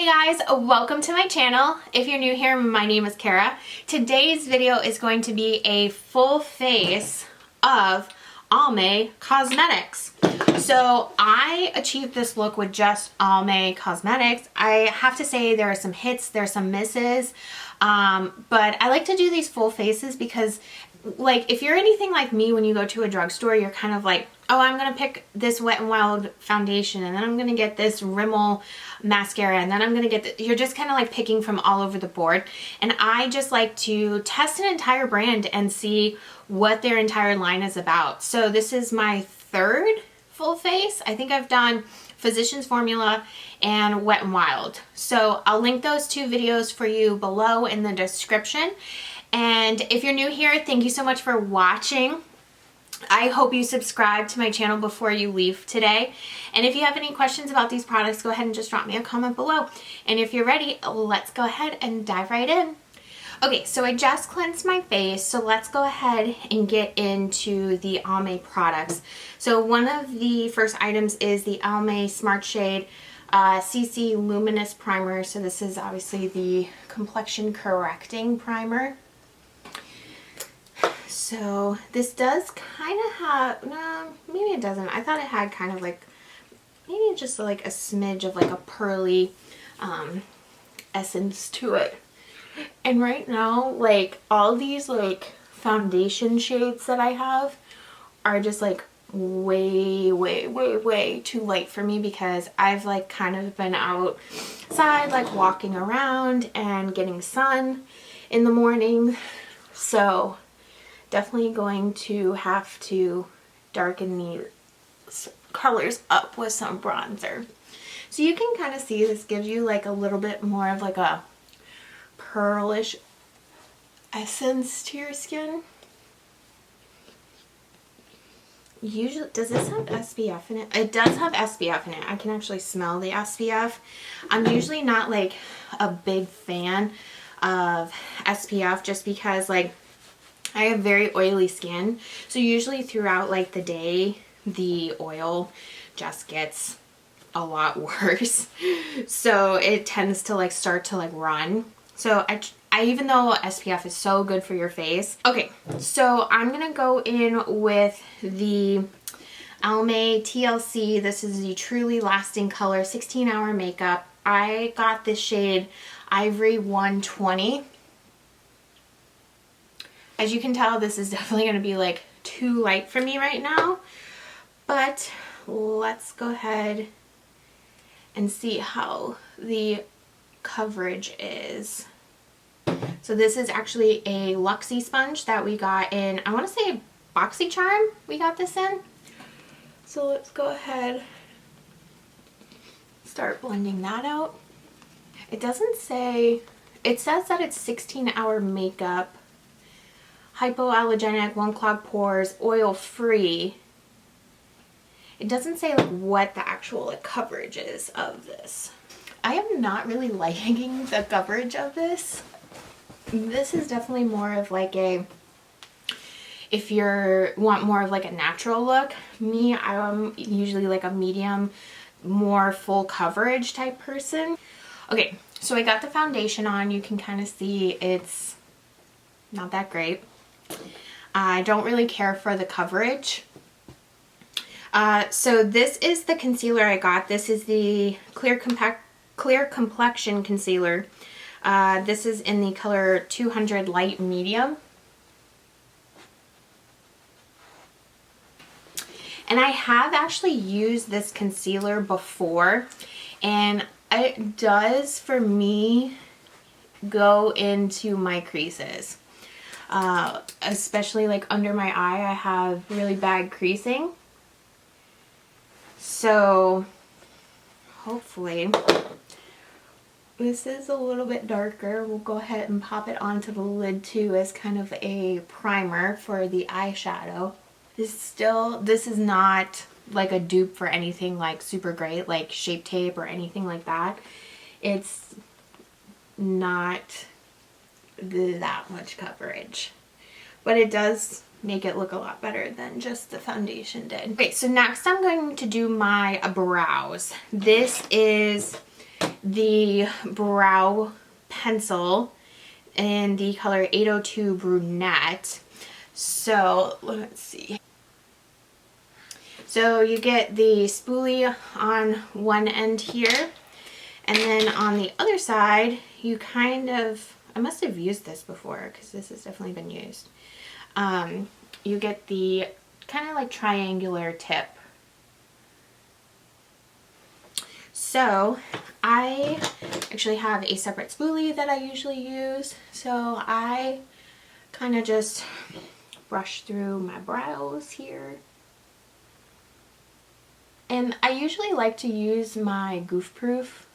guys, welcome to my channel. If you're new here, my name is Kara. Today's video is going to be a full face of Almay Cosmetics. So I achieved this look with just Almay Cosmetics. I have to say there are some hits, there are some misses, but I like to do these full faces because, like, if you're anything like me, when you go to a drugstore, you're kind of like, oh, I'm going to pick this Wet n Wild foundation, and then I'm going to get this Rimmel mascara, and then I'm going to get you're just kind of like picking from all over the board. And I just like to test an entire brand and see what their entire line is about. So this is my third full face. I think I've done Physicians Formula and Wet n Wild. So I'll link those two videos for you below in the description. And if you're new here, thank you so much for watching. I hope you subscribe to my channel before you leave today. And if you have any questions about these products, go ahead and just drop me a comment below. And if you're ready, let's go ahead and dive right in. Okay, so I just cleansed my face, so let's go ahead and get into the Almay products. So one of the first items is the Almay Smart Shade CC Luminous Primer. So this is obviously the complexion correcting primer. So this does kind of have, no, maybe it doesn't. I thought it had kind of like, maybe just like a smidge of like a pearly essence to it. And right now, like, all these like foundation shades that I have are just like way too light for me, because I've like kind of been outside like walking around and getting sun in the morning. So definitely going to have to darken these colors up with some bronzer. So you can kind of see this gives you like a little bit more of like a pearlish essence to your skin. Usually, does this have SPF in it? It does have SPF in it. I can actually smell the SPF. I'm usually not like a big fan of SPF just because like I have very oily skin, so usually throughout like the day the oil just gets a lot worse, so it tends to like start to like run. So I even though SPF is so good for your face. Okay, so I'm gonna go in with the Almay TLC. This is the Truly Lasting Color 16-Hour Makeup. I got this shade Ivory 120. As you can tell, this is definitely going to be like too light for me right now, but let's go ahead and see how the coverage is. So this is actually a Luxie sponge that we got in, I want to say BoxyCharm we got this in. So let's go ahead, start blending that out. It doesn't say, it says that it's 16-hour makeup, hypoallergenic, won't clog pores, oil free. It doesn't say like what the actual like coverage is of this. I am not really liking the coverage of this. This is definitely more of like a, if you want more of like a natural look. Me, I'm usually like a medium, more full coverage type person. Okay, so I got the foundation on. You can kind of see it's not that great. I don't really care for the coverage. So this is the concealer I got. This is the Clear Complexion Concealer. This is in the color 200 Light Medium. And I have actually used this concealer before, and it does, for me, go into my creases. Especially like under my eye, I have really bad creasing. So hopefully, this is a little bit darker. We'll go ahead and pop it onto the lid too as kind of a primer for the eyeshadow. This is not like a dupe for anything like super great, like Shape Tape or anything like that. It's not that much coverage, but it does make it look a lot better than just the foundation did. Okay, so next I'm going to do my brows. This is the brow pencil in the color 802 Brunette. So let's see. So you get the spoolie on one end here, and then on the other side you kind of, I must have used this before because this has definitely been used. You get the kind of like triangular tip. So I actually have a separate spoolie that I usually use, so I kind of just brush through my brows here. And I usually like to use my Goof Proof.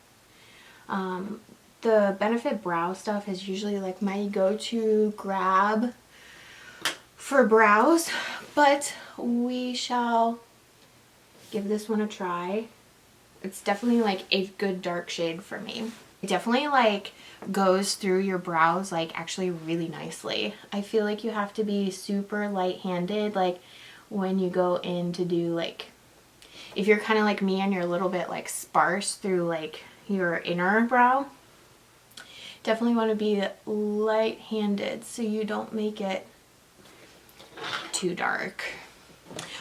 The Benefit Brow stuff is usually like my go-to grab for brows, but we shall give this one a try. It's definitely like a good dark shade for me. It definitely like goes through your brows like actually really nicely. I feel like you have to be super light-handed like when you go in to do like, if you're kind of like me and you're a little bit like sparse through like your inner brow, definitely want to be light-handed so you don't make it too dark.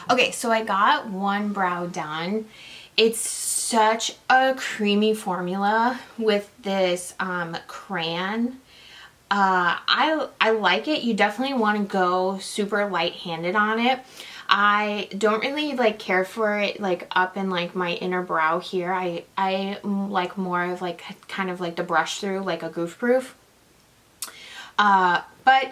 Okay, so I got one brow done. It's such a creamy formula with this crayon. I like it. You definitely want to go super light-handed on it. I don't really like care for it like up in like my inner brow here. I like more of like kind of like the brush through like a Goof Proof. But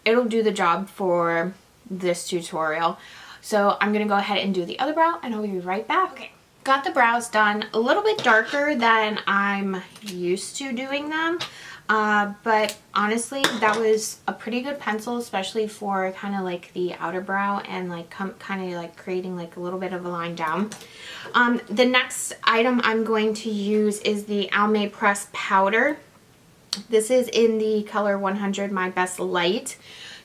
it'll do the job for this tutorial. So I'm gonna go ahead and do the other brow and I'll be right back. Okay, got the brows done. A little bit darker than I'm used to doing them. But honestly, that was a pretty good pencil, especially for kind of like the outer brow and like kind of like creating like a little bit of a line down. The next item I'm going to use is the Almay Press Powder. This is in the color 100 My Best Light.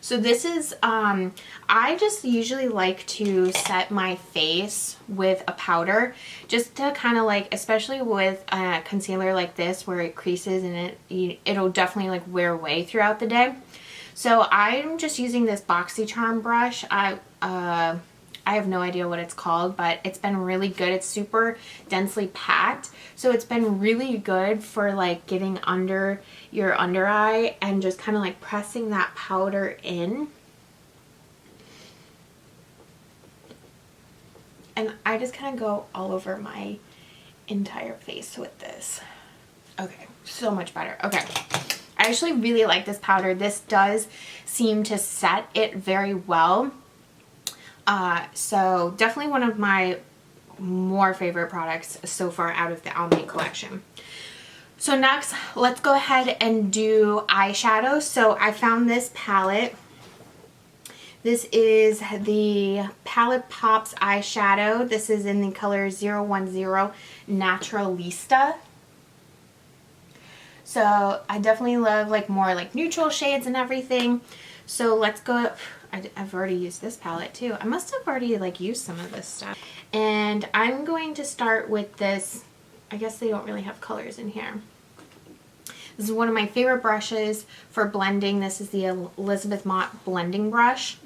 So this is, I just usually like to set my face with a powder just to kind of like, especially with a concealer like this where it creases and it'll definitely like wear away throughout the day. So I'm just using this BoxyCharm brush. I have no idea what it's called, but it's been really good. It's super densely packed, so it's been really good for like getting under your under eye and just kind of like pressing that powder in. And I just kind of go all over my entire face with this. Okay, so much better. Okay, I actually really like this powder. This does seem to set it very well. So definitely one of my more favorite products so far out of the Almay collection. So next, let's go ahead and do eyeshadow. So I found this palette. This is the Palette Pops eyeshadow. This is in the color 010 Naturalista. So I definitely love like more like neutral shades and everything. So let's go. I've already used this palette too. I must have already like used some of this stuff. And I'm going to start with this. I guess they don't really have colors in here. This is one of my favorite brushes for blending. This is the Elizabeth Mott blending brush.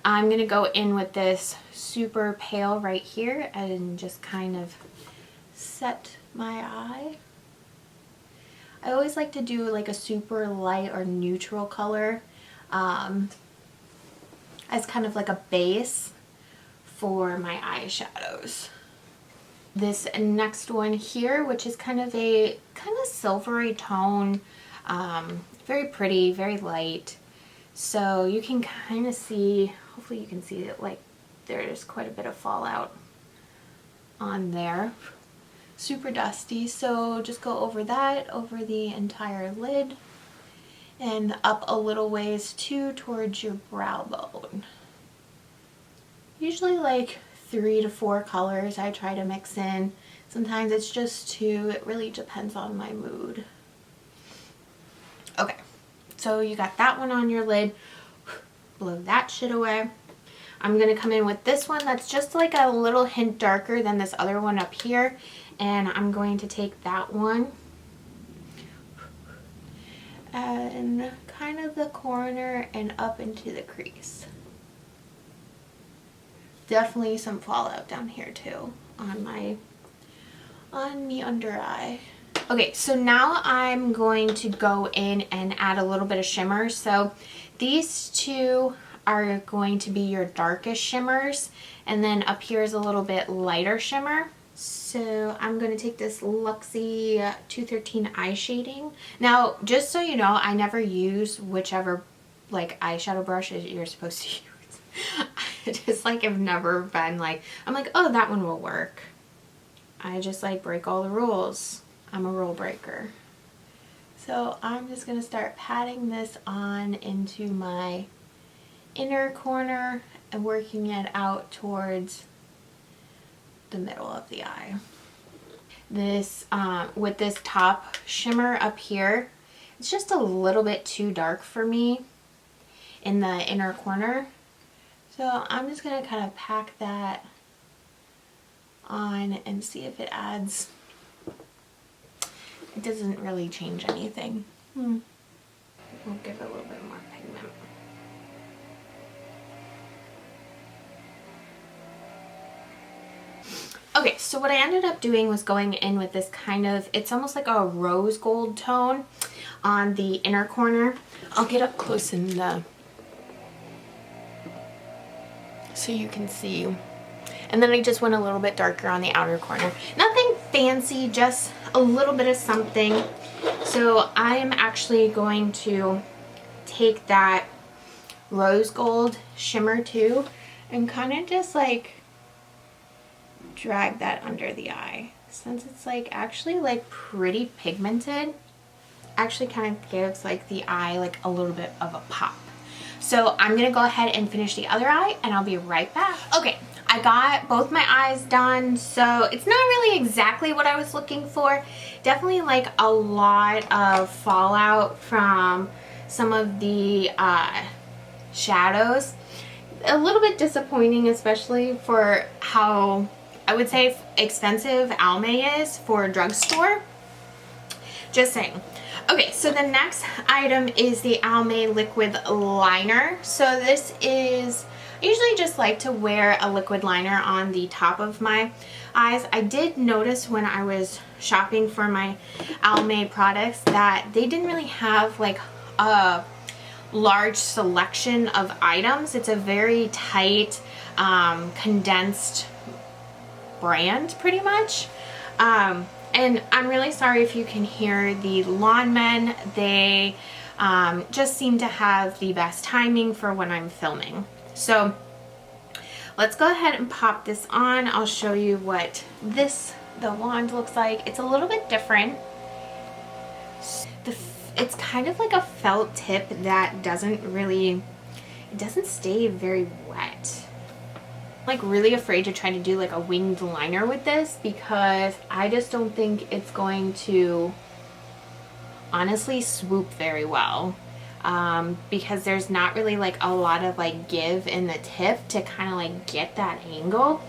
I'm going to go in with this super pale right here and just kind of set my eye. I always like to do like a super light or neutral color as kind of like a base for my eyeshadows. This next one here, which is kind of a silvery tone, very pretty, very light. So you can kind of see, hopefully you can see that like there's quite a bit of fallout on there. Super dusty, so just go over that, over the entire lid, and up a little ways too towards your brow bone. Usually like 3 to 4 colors I try to mix in. Sometimes it's just 2. It really depends on my mood. Okay, so you got that one on your lid. Blow that shit away. I'm going to come in with this one that's just like a little hint darker than this other one up here. And I'm going to take that one in kind of the corner and up into the crease. Definitely some fallout down here too on the under eye. Okay, so now I'm going to go in and add a little bit of shimmer. So these two are going to be your darkest shimmers, and then up here is a little bit lighter shimmer. So I'm going to take this Luxie 213 eye shading. Now, just so you know, I never use whichever like eyeshadow brush you're supposed to use. I just like have never been like, I'm like, oh, that one will work. I just like break all the rules. I'm a rule breaker. So I'm just going to start patting this on into my inner corner and working it out towards the middle of the eye. This with this top shimmer up here, it's just a little bit too dark for me in the inner corner. So I'm just going to kind of pack that on and see if it adds. It doesn't really change anything. We'll give it a little bit more pigment. Okay, so what I ended up doing was going in with this kind of, it's almost like a rose gold tone on the inner corner. I'll get up close in the, so you can see. And then I just went a little bit darker on the outer corner. Nothing fancy, just a little bit of something. So I'm actually going to take that rose gold shimmer too and kind of just like drag that under the eye. Since it's like actually like pretty pigmented, actually kind of gives like the eye like a little bit of a pop. So I'm gonna go ahead and finish the other eye and I'll be right back. Okay, I got both my eyes done, so it's not really exactly what I was looking for. Definitely like a lot of fallout from some of the shadows. A little bit disappointing, especially for how I would say expensive Almay is for a drugstore. Just saying. Okay, so the next item is the Almay liquid liner. So this is, I usually just like to wear a liquid liner on the top of my eyes. I did notice when I was shopping for my Almay products that they didn't really have like a large selection of items. It's a very tight, condensed brand pretty much. And I'm really sorry if you can hear the lawn men. They just seem to have the best timing for when I'm filming. So let's go ahead and pop this on. I'll show you what the wand looks like. It's a little bit different. It's kind of like a felt tip that doesn't stay very wet. I'm like really afraid to try to do like a winged liner with this because I just don't think it's going to honestly swoop very well, because there's not really like a lot of like give in the tip to kind of like get that angle.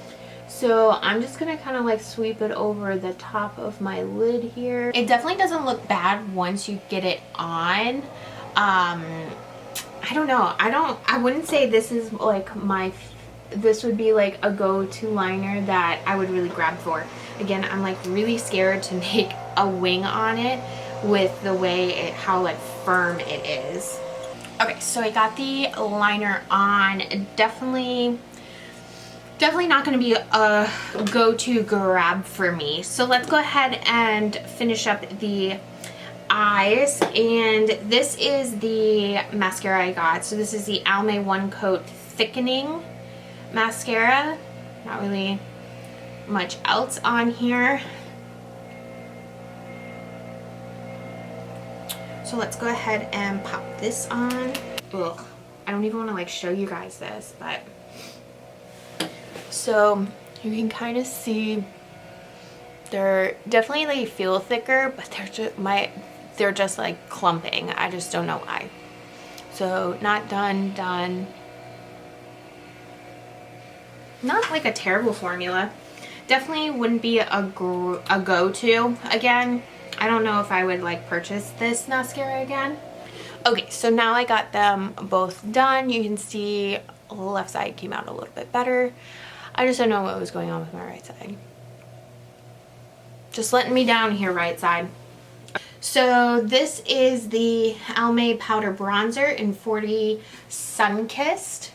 So I'm just gonna kind of like sweep it over the top of my lid here. It definitely doesn't look bad once you get it on. I don't know, I wouldn't say this is like this would be like a go-to liner that I would really grab for. Again, I'm like really scared to make a wing on it with the way how like firm it is. Okay, so I got the liner on. Definitely not going to be a go-to grab for me. So let's go ahead and finish up the eyes. And this is the mascara I got. So this is the Almay One Coat Thickening Mascara. Not really much else on here. So let's go ahead and pop this on. Ugh, I don't even want to like show you guys this, but so you can kind of see they're definitely, they feel thicker, but they're just like clumping. I just don't know why. So not done. Not like a terrible formula. Definitely wouldn't be a go-to. Again, I don't know if I would like purchase this mascara again. Okay, so now I got them both done. You can see the left side came out a little bit better. I just don't know what was going on with my right side. Just letting me down here, right side. So this is the Almay Powder Bronzer in 40 Sunkissed.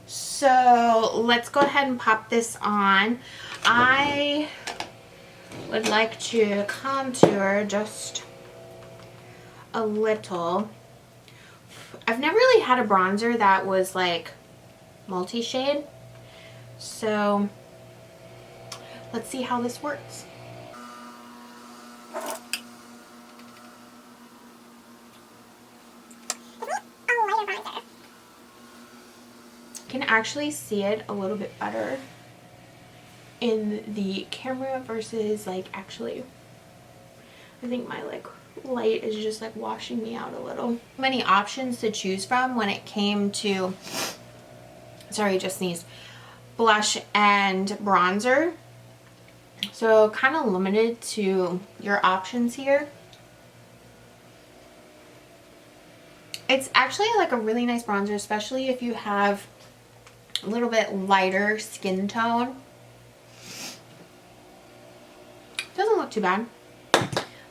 So let's go ahead and pop this on. I would like to contour just a little. I've never really had a bronzer that was like multi-shade, so let's see how this works. You can actually see it a little bit better in the camera versus like actually. I think my like light is just like washing me out a little. Many options to choose from when it came to, sorry, just sneezed, blush and bronzer. So kind of limited to your options here. It's actually like a really nice bronzer, especially if you have a little bit lighter skin tone. Doesn't look too bad.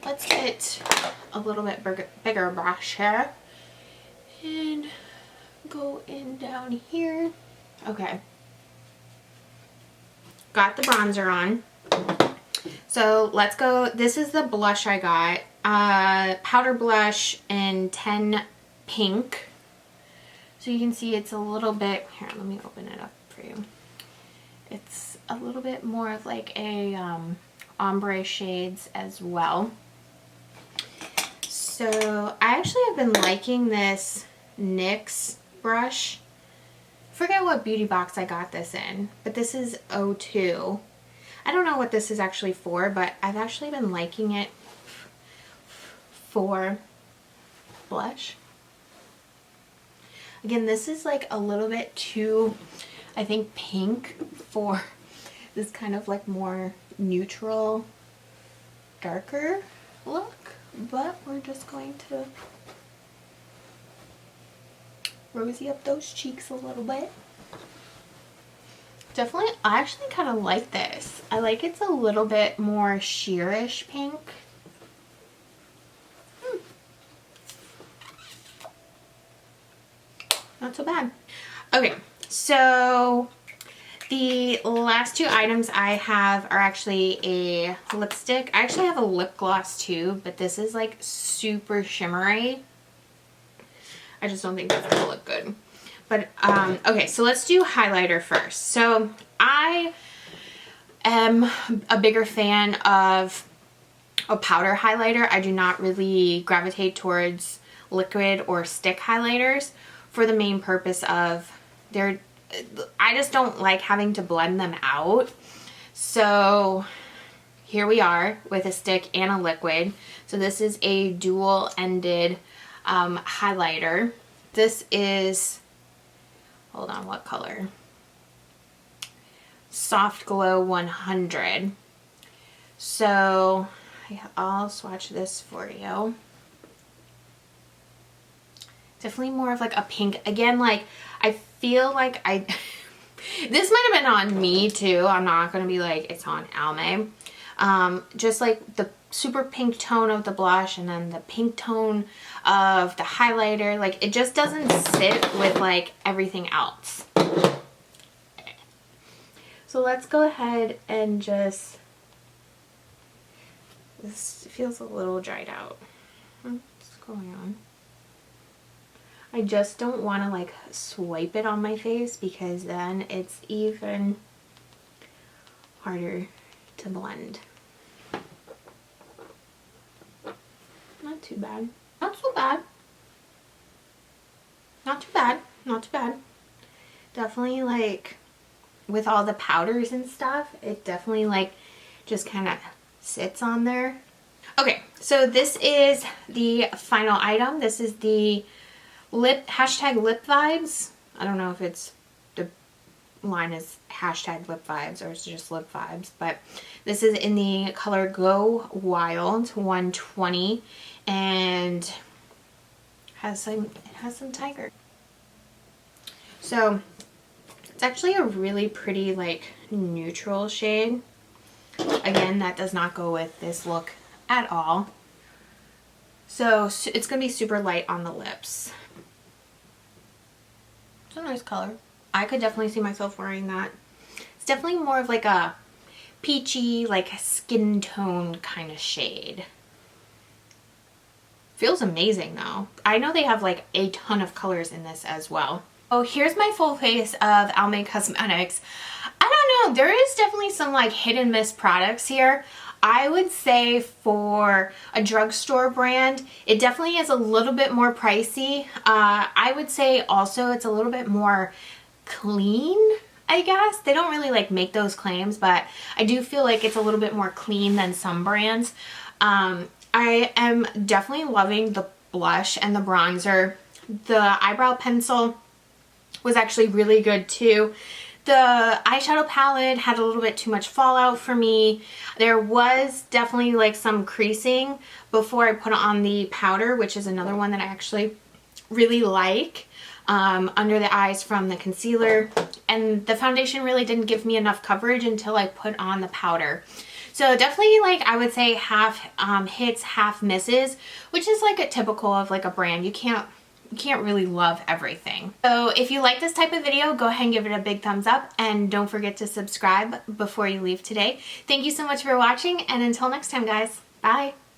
Let's get a little bit bigger brush here and go in down here. Okay. Got the bronzer on. So let's go. This is the blush I got. Powder blush in 10 Pink. So you can see it's a little bit, here, let me open it up for you. It's a little bit more of like a ombre shades as well. So I actually have been liking this NYX brush. I forget what beauty box I got this in, but this is 02. I don't know what this is actually for, but I've actually been liking it for blush. Again, this is like a little bit too, I think, pink for this kind of like more neutral, darker look. But we're just going to rosy up those cheeks a little bit. Definitely, I actually kind of like this. I like it's a little bit more sheerish pink. Not so bad. Okay, so the last two items I have are actually a lipstick. I actually have a lip gloss too, but this is like super shimmery. I just don't think that's gonna look good. But okay, so let's do highlighter first. So I am a bigger fan of a powder highlighter. I do not really gravitate towards liquid or stick highlighters for the main purpose of I just don't like having to blend them out. So here we are with a stick and a liquid. So this is a dual-ended highlighter. This is, hold on, what color? Soft Glow 100. So I'll swatch this for you. Definitely more of like a pink. Again, like I feel like this might have been on me too. I'm not going to be like it's on Almay. Just like the super pink tone of the blush and then the pink tone of the highlighter. Like it just doesn't sit with like everything else. So let's go ahead and just, this feels a little dried out. What's going on? I just don't want to like swipe it on my face because then it's even harder to blend. Not too bad. Not so bad. Not too bad. Not too bad. Definitely like with all the powders and stuff, it definitely like just kind of sits on there. Okay, so this is the final item. This is the hashtag lip vibes. I don't know if it's the line is hashtag lip vibes or it's just lip vibes, but this is in the color Go Wild 120, and has some tiger. So it's actually a really pretty like neutral shade. Again, that does not go with this look at all. So it's gonna be super light on the lips. It's a nice color. I could definitely see myself wearing that. It's definitely more of like a peachy, like skin tone kind of shade. Feels amazing though. I know they have like a ton of colors in this as well. Oh, here's my full face of Almay Cosmetics. I don't know, there is definitely some like hit and miss products here. I would say for a drugstore brand, it definitely is a little bit more pricey. I would say also it's a little bit more clean, I guess. They don't really like make those claims, but I do feel like it's a little bit more clean than some brands. I am definitely loving the blush and the bronzer. The eyebrow pencil was actually really good too. The eyeshadow palette had a little bit too much fallout for me. There was definitely like some creasing before I put on the powder, which is another one that I actually really like, under the eyes from the concealer. And the foundation really didn't give me enough coverage until I put on the powder. So definitely like I would say half hits, half misses, which is like a typical of like a brand. You can't really love everything. So if you like this type of video, go ahead and give it a big thumbs up and don't forget to subscribe before you leave today. Thank you so much for watching, and until next time guys, bye.